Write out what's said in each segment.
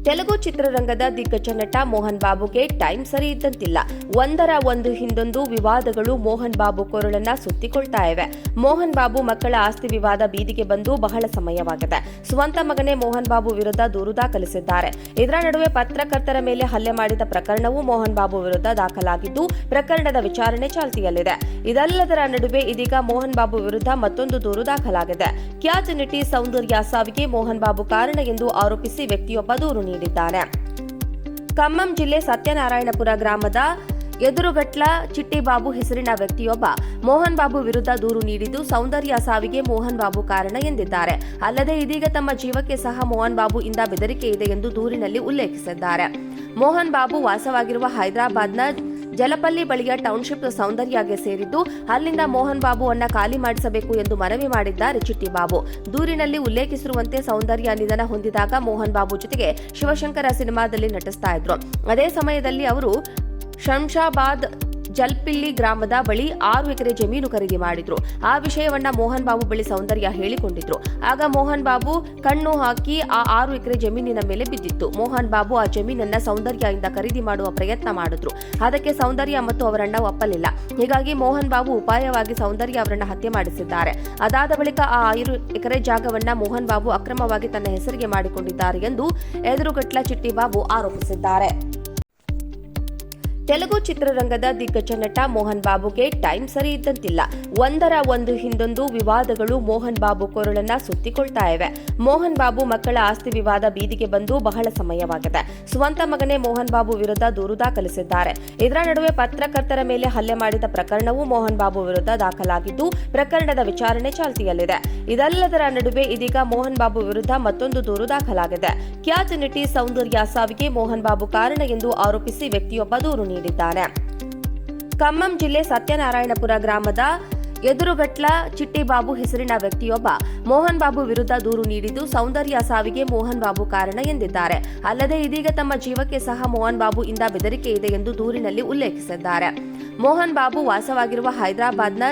ತೆಲುಗು ಚಿತ್ರರಂಗದ ದಿಗ್ಗಜ ನಟ ಮೋಹನ್ ಬಾಬುಗೆ ಟೈಮ್ ಸರಿ ಇದ್ದಂತಿಲ್ಲ. ಒಂದರ ಒಂದು ಹಿಂದೊಂದು ವಿವಾದಗಳು ಮೋಹನ್ ಬಾಬು ಕೊರಳನ್ನ ಸುತ್ತಿಕೊಳ್ತಾ ಇವೆ. ಮೋಹನ್ ಬಾಬು ಮಕ್ಕಳ ಆಸ್ತಿ ವಿವಾದ ಬೀದಿಗೆ ಬಂದು ಬಹಳ ಸಮಯವಾಗಿದೆ. ಸ್ವಂತ ಮಗನೇ ಮೋಹನ್ ಬಾಬು ವಿರುದ್ಧ ದೂರು ದಾಖಲಿಸಿದ್ದಾರೆ. ಇದರ ನಡುವೆ ಪತ್ರಕರ್ತರ ಮೇಲೆ ಹಲ್ಲೆ ಮಾಡಿದ ಪ್ರಕರಣವೂ ಮೋಹನ್ ಬಾಬು ವಿರುದ್ಧ ದಾಖಲಾಗಿದ್ದು, ಪ್ರಕರಣದ ವಿಚಾರಣೆ ಚಾಲ್ತಿಯಲ್ಲಿದೆ. ಇದೆಲ್ಲದರ ನಡುವೆ ಇದೀಗ ಮೋಹನ್ ಬಾಬು ವಿರುದ್ಧ ಮತ್ತೊಂದು ದೂರು ದಾಖಲಾಗಿದೆ. ಖ್ಯಾತ ನಟಿ ಸೌಂದರ್ಯ ಸಾವಿಗೆ ಮೋಹನ್ ಬಾಬು ಕಾರಣ ಎಂದು ಆರೋಪಿಸಿ ವ್ಯಕ್ತಿಯೊಬ್ಬ ದೂರು ನೀಡಿದ್ದಾನೆ. ಖಮ್ಮಂ ಜಿಲ್ಲೆ ಸತ್ಯನಾರಾಯಣಪುರ ಗ್ರಾಮದ ಎದುರುಗಟ್ಲ ಚಿಟ್ಟಿಬಾಬು ಹೆಸರಿನ ವ್ಯಕ್ತಿಯೊಬ್ಬ ಮೋಹನ್ ಬಾಬು ವಿರುದ್ಧ ದೂರು ನೀಡಿದ್ದು, ಸೌಂದರ್ಯ ಸಾವಿಗೆ ಮೋಹನ್ ಬಾಬು ಕಾರಣ ಎಂದಿದ್ದಾರೆ. ಅಲ್ಲದೆ ಇದೀಗ ತಮ್ಮ ಜೀವಕ್ಕೆ ಸಹ ಮೋಹನ್ ಬಾಬು ಇಂದ ಬೆದರಿಕೆ ಇದೆ ಎಂದು ದೂರಿನಲ್ಲಿ ಉಲ್ಲೇಖಿಸಿದ್ದಾರೆ. ಮೋಹನ್ ಬಾಬು ವಾಸವಾಗಿರುವ ಹೈದರಾಬಾದ್ನ ಜಲಪಲ್ಲಿ ಬಳಿಯ ಟೌನ್ಶಿಪ್ ಸೌಂದರ್ಯಗೆ ಸೇರಿದ್ದು, ಅಲ್ಲಿಂದ ಮೋಹನ್ ಬಾಬುವನ್ನ ಖಾಲಿ ಮಾಡಿಸಬೇಕು ಎಂದು ಮನವಿ ಮಾಡಿದ್ದಾರೆ ಚಿಟ್ಟಿಬಾಬು. ದೂರಿನಲ್ಲಿ ಉಲ್ಲೇಖಿಸಿರುವಂತೆ ಸೌಂದರ್ಯ ನಿಧನ ಹೊಂದಿದಾಗ ಮೋಹನ್ ಬಾಬು ಜೊತೆಗೆ ಶಿವಶಂಕರ ಸಿನಿಮಾದಲ್ಲಿ ನಟಿಸ್ತಾ ಇದ್ರು. ಅದೇ ಸಮಯದಲ್ಲಿ ಅವರು ಶಂಷಾಬಾದ್ ಜಲ್ಪಿಲ್ಲಿ ಗ್ರಾಮದ ಬಳಿ 6 ಎಕರೆ ಜಮೀನು ಖರೀದಿ ಮಾಡಿದ್ರು. ಆ ವಿಷಯವನ್ನ ಮೋಹನ್ ಬಾಬು ಬಳಿ ಸೌಂದರ್ಯ ಹೇಳಿಕೊಂಡಿದ್ರು. ಆಗ ಮೋಹನ್ ಬಾಬು ಕಣ್ಣು ಹಾಕಿ ಆ 6 ಎಕರೆ ಜಮೀನಿನ ಮೇಲೆ ಬಿದ್ದಿತ್ತು. ಮೋಹನ್ ಬಾಬು ಆ ಜಮೀನನ್ನ ಸೌಂದರ್ಯದಿಂದ ಖರೀದಿ ಮಾಡುವ ಪ್ರಯತ್ನ ಮಾಡಿದ್ರು. ಅದಕ್ಕೆ ಸೌಂದರ್ಯ ಮತ್ತು ಅವರಣ್ಣ ಒಪ್ಪಲಿಲ್ಲ. ಹೀಗಾಗಿ ಮೋಹನ್ ಬಾಬು ಉಪಾಯವಾಗಿ ಸೌಂದರ್ಯ ಅವರನ್ನ ಹತ್ಯೆ ಮಾಡಿಸಿದ್ದಾರೆ. ಅದಾದ ಬಳಿಕ ಆ 5 ಎಕರೆ ಜಾಗವನ್ನ ಮೋಹನ್ ಬಾಬು ಅಕ್ರಮವಾಗಿ ತನ್ನ ಹೆಸರಿಗೆ ಮಾಡಿಕೊಂಡಿದ್ದಾರೆ ಎಂದು ಎದುರುಗಟ್ಲ ಚಿಟ್ಟಿಬಾಬು ಆರೋಪಿಸಿದ್ದಾರೆ. ತೆಲುಗು ಚಿತ್ರರಂಗದ ದಿಗ್ಗಜ ನಟ ಮೋಹನ್ ಬಾಬುಗೆ ಟೈಮ್ ಸರಿ ಇದ್ದಂತಿಲ್ಲ. ಒಂದರ ಒಂದು ಹಿಂದೊಂದು ವಿವಾದಗಳು ಮೋಹನ್ ಬಾಬು ಕೊರಳನ್ನ ಸುತ್ತಿಕೊಳ್ತಾ ಇವೆ. ಮೋಹನ್ ಬಾಬು ಮಕ್ಕಳ ಆಸ್ತಿ ವಿವಾದ ಬೀದಿಗೆ ಬಂದು ಬಹಳ ಸಮಯವಾಗಿದೆ. ಸ್ವಂತ ಮಗನೇ ಮೋಹನ್ ಬಾಬು ವಿರುದ್ಧ ದೂರು ದಾಖಲಿಸಿದ್ದಾರೆ. ಇದರ ನಡುವೆ ಪತ್ರಕರ್ತರ ಮೇಲೆ ಹಲ್ಲೆ ಮಾಡಿದ ಪ್ರಕರಣವೂ ಮೋಹನ್ ಬಾಬು ವಿರುದ್ಧ ದಾಖಲಾಗಿದ್ದು, ಪ್ರಕರಣದ ವಿಚಾರಣೆ ಚಾಲ್ತಿಯಲ್ಲಿದೆ. ಇದೆಲ್ಲದರ ನಡುವೆ ಇದೀಗ ಮೋಹನ್ ಬಾಬು ವಿರುದ್ಧ ಮತ್ತೊಂದು ದೂರು ದಾಖಲಾಗಿದೆ. ಖ್ಯಾತ ನಟಿ ಸೌಂದರ್ಯ ಸಾವಿಗೆ ಮೋಹನ್ ಬಾಬು ಕಾರಣ ಎಂದು ಆರೋಪಿಸಿ ವ್ಯಕ್ತಿಯೊಬ್ಬ ದೂರು ನೀಡಿದ್ದಾನೆ. ಖಮ್ಮಂ ಜಿಲ್ಲೆ ಸತ್ಯನಾರಾಯಣಪುರ ಗ್ರಾಮದ ಎದುರುಗಟ್ಲ ಚಿಟ್ಟಿಬಾಬು ಹೆಸರಿನ ವ್ಯಕ್ತಿಯೊಬ್ಬ ಮೋಹನ್ ಬಾಬು ವಿರುದ್ಧ ದೂರು ನೀಡಿದ್ದು, ಸೌಂದರ್ಯ ಸಾವಿಗೆ ಮೋಹನ್ ಬಾಬು ಕಾರಣ ಎಂದಿದ್ದಾರೆ. ಅಲ್ಲದೆ ಇದೀಗ ತಮ್ಮ ಜೀವಕ್ಕೆ ಸಹ ಮೋಹನ್ ಬಾಬು ಇಂದ ಬೆದರಿಕೆ ಇದೆ ಎಂದು ದೂರಿನಲ್ಲಿ ಉಲ್ಲೇಖಿಸಿದ್ದಾರೆ. ಮೋಹನ್ ಬಾಬು ವಾಸವಾಗಿರುವ ಹೈದರಾಬಾದ್ನ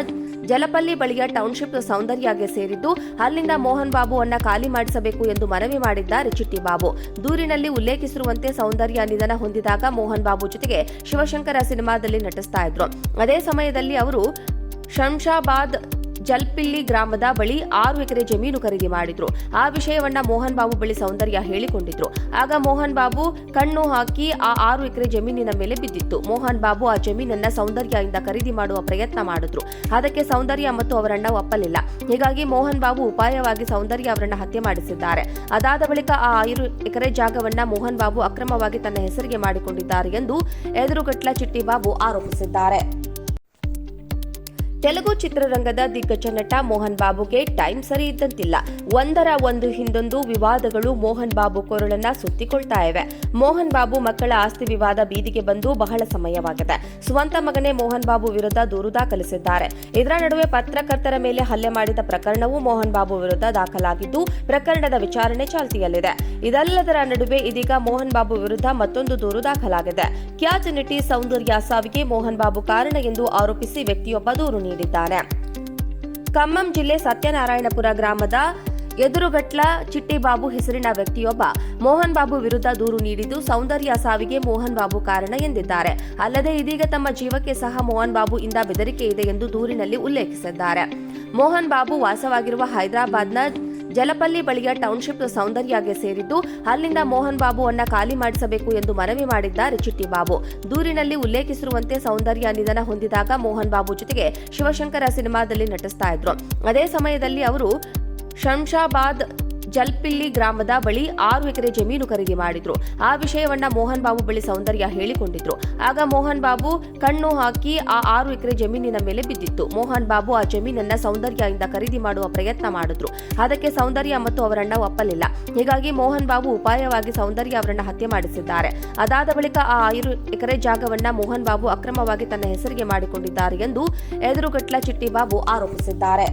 ಜಲಪಲ್ಲಿ ಬಳಿಯ ಟೌನ್ಶಿಪ್ ಸೌಂದರ್ಯಗೆ ಸೇರಿದ್ದು, ಅಲ್ಲಿಂದ ಮೋಹನ್ ಬಾಬುವನ್ನ ಖಾಲಿ ಮಾಡಿಸಬೇಕು ಎಂದು ಮನವಿ ಮಾಡಿದ್ದಾರೆ ಚಿಟ್ಟಿಬಾಬು. ದೂರಿನಲ್ಲಿ ಉಲ್ಲೇಖಿಸಿರುವಂತೆ ಸೌಂದರ್ಯ ನಿಧನ ಹೊಂದಿದಾಗ ಮೋಹನ್ ಬಾಬು ಜೊತೆಗೆ ಶಿವಶಂಕರ ಸಿನಿಮಾದಲ್ಲಿ ನಟಿಸ್ತಾ ಇದ್ರು. ಅದೇ ಸಮಯದಲ್ಲಿ ಅವರು ಶಂಷಾಬಾದ್ ಜಲ್ಪಿಲ್ಲಿ ಗ್ರಾಮದ ಬಳಿ 6 ಎಕರೆ ಜಮೀನು ಖರೀದಿ ಮಾಡಿದ್ರು. ಆ ವಿಷಯವನ್ನ ಮೋಹನ್ ಬಾಬು ಬಳಿ ಸೌಂದರ್ಯ ಹೇಳಿಕೊಂಡಿದ್ರು. ಆಗ ಮೋಹನ್ ಬಾಬು ಕಣ್ಣು ಹಾಕಿ ಆ 6 ಎಕರೆ ಜಮೀನಿನ ಮೇಲೆ ಬಿದ್ದಿತ್ತು. ಮೋಹನ್ ಬಾಬು ಆ ಜಮೀನನ್ನ ಸೌಂದರ್ಯದಿಂದ ಖರೀದಿ ಮಾಡುವ ಪ್ರಯತ್ನ ಮಾಡಿದ್ರು. ಅದಕ್ಕೆ ಸೌಂದರ್ಯ ಮತ್ತು ಅವರಣ್ಣ ಒಪ್ಪಲಿಲ್ಲ. ಹೀಗಾಗಿ ಮೋಹನ್ ಬಾಬು ಉಪಾಯವಾಗಿ ಸೌಂದರ್ಯ ಅವರನ್ನ ಹತ್ಯೆ ಮಾಡಿಸಿದ್ದಾರೆ. ಅದಾದ ಬಳಿಕ ಆ 5 ಎಕರೆ ಜಾಗವನ್ನ ಮೋಹನ್ ಬಾಬು ಅಕ್ರಮವಾಗಿ ತನ್ನ ಹೆಸರಿಗೆ ಮಾಡಿಕೊಂಡಿದ್ದಾರೆ ಎಂದು ಎದುರುಗಟ್ಲ ಚಿಟ್ಟಿಬಾಬು ಆರೋಪಿಸಿದ್ದಾರೆ. ತೆಲುಗು ಚಿತ್ರರಂಗದ ದಿಗ್ಗಜ ನಟ ಮೋಹನ್ ಬಾಬುಗೆ ಟೈಮ್ ಸರಿ ಇದ್ದಂತಿಲ್ಲ. ಒಂದರ ಒಂದು ಹಿಂದೊಂದು ವಿವಾದಗಳು ಮೋಹನ್ ಬಾಬು ಕೊರಳನ್ನ ಸುತ್ತಿಕೊಳ್ತಾ ಇವೆ. ಮೋಹನ್ ಬಾಬು ಮಕ್ಕಳ ಆಸ್ತಿ ವಿವಾದ ಬೀದಿಗೆ ಬಂದು ಬಹಳ ಸಮಯವಾಗಿದೆ. ಸ್ವಂತ ಮಗನೇ ಮೋಹನ್ ಬಾಬು ವಿರುದ್ಧ ದೂರು ದಾಖಲಿಸಿದ್ದಾರೆ. ಇದರ ನಡುವೆ ಪತ್ರಕರ್ತರ ಮೇಲೆ ಹಲ್ಲೆ ಮಾಡಿದ ಪ್ರಕರಣವೂ ಮೋಹನ್ ಬಾಬು ವಿರುದ್ಧ ದಾಖಲಾಗಿದ್ದು, ಪ್ರಕರಣದ ವಿಚಾರಣೆ ಚಾಲ್ತಿಯಲ್ಲಿದೆ. ಇದೆಲ್ಲದರ ನಡುವೆ ಇದೀಗ ಮೋಹನ್ ಬಾಬು ವಿರುದ್ಧ ಮತ್ತೊಂದು ದೂರು ದಾಖಲಾಗಿದೆ. ಖ್ಯಾತ ನಟಿ ಸೌಂದರ್ಯ ಸಾವಿಗೆ ಮೋಹನ್ ಬಾಬು ಕಾರಣ ಎಂದು ಆರೋಪಿಸಿ ವ್ಯಕ್ತಿಯೊಬ್ಬ ದೂರು ನೀಡಿದ್ದಾನೆ. ಖಮ್ಮಂ ಜಿಲ್ಲೆ ಸತ್ಯನಾರಾಯಣಪುರ ಗ್ರಾಮದ ಎದುರುಗಟ್ಲ ಚಿಟ್ಟಿಬಾಬು ಹೆಸರಿನ ವ್ಯಕ್ತಿಯೊಬ್ಬ ಮೋಹನ್ ಬಾಬು ವಿರುದ್ಧ ದೂರು ನೀಡಿದ್ದು, ಸೌಂದರ್ಯ ಸಾವಿಗೆ ಮೋಹನ್ ಬಾಬು ಕಾರಣ ಎಂದಿದ್ದಾರೆ. ಅಲ್ಲದೆ ಇದೀಗ ತಮ್ಮ ಜೀವಕ್ಕೆ ಸಹ ಮೋಹನ್ ಬಾಬು ಇಂದ ಬೆದರಿಕೆ ಇದೆ ಎಂದು ದೂರಿನಲ್ಲಿ ಉಲ್ಲೇಖಿಸಿದ್ದಾರೆ. ಮೋಹನ್ ಬಾಬು ವಾಸವಾಗಿರುವ ಹೈದರಾಬಾದ್ನ ಜಲಪಲ್ಲಿ ಬಳಿಯ ಟೌನ್ಶಿಪ್ ಸೌಂದರ್ಯಗೆ ಸೇರಿದ್ದು, ಅಲ್ಲಿಂದ ಮೋಹನ್ ಬಾಬುವನ್ನ ಖಾಲಿ ಮಾಡಿಸಬೇಕು ಎಂದು ಮನವಿ ಮಾಡಿದ್ದಾರೆ ಚಿಟ್ಟಿಬಾಬು. ದೂರಿನಲ್ಲಿ ಉಲ್ಲೇಖಿಸಿರುವಂತೆ ಸೌಂದರ್ಯ ನಿಧನ ಹೊಂದಿದಾಗ ಮೋಹನ್ ಬಾಬು ಜೊತೆಗೆ ಶಿವಶಂಕರ ಸಿನಿಮಾದಲ್ಲಿ ನಟಿಸ್ತಾ ಇದ್ರು. ಅದೇ ಸಮಯದಲ್ಲಿ ಅವರು ಶಂಷಾಬಾದ್ ಜಲ್ಪಿಲ್ಲಿ ಗ್ರಾಮದ ಬಳಿ 6 ಎಕರೆ ಜಮೀನು ಖರೀದಿ ಮಾಡಿದ್ರು. ಆ ವಿಷಯವನ್ನ ಮೋಹನ್ ಬಾಬು ಬಳಿ ಸೌಂದರ್ಯ ಹೇಳಿಕೊಂಡಿದ್ರು. ಆಗ ಮೋಹನ್ ಬಾಬು ಕಣ್ಣು ಹಾಕಿ ಆ 6 ಎಕರೆ ಜಮೀನಿನ ಮೇಲೆ ಬಿದ್ದಿತ್ತು. ಮೋಹನ್ ಬಾಬು ಆ ಜಮೀನನ್ನ ಸೌಂದರ್ಯದಿಂದ ಖರೀದಿ ಮಾಡುವ ಪ್ರಯತ್ನ ಮಾಡಿದ್ರು. ಅದಕ್ಕೆ ಸೌಂದರ್ಯ ಮತ್ತು ಅವರಣ್ಣ ಒಪ್ಪಲಿಲ್ಲ. ಹೀಗಾಗಿ ಮೋಹನ್ ಬಾಬು ಉಪಾಯವಾಗಿ ಸೌಂದರ್ಯ ಅವರನ್ನ ಹತ್ಯೆ ಮಾಡಿಸಿದ್ದಾರೆ. ಅದಾದ ಬಳಿಕ ಆ 5 ಎಕರೆ ಜಾಗವನ್ನ ಮೋಹನ್ ಬಾಬು ಅಕ್ರಮವಾಗಿ ತನ್ನ ಹೆಸರಿಗೆ ಮಾಡಿಕೊಂಡಿದ್ದಾರೆ ಎಂದು ಎದುರುಗಟ್ಲ ಚಿಟ್ಟಿಬಾಬು ಆರೋಪಿಸಿದ್ದಾರೆ.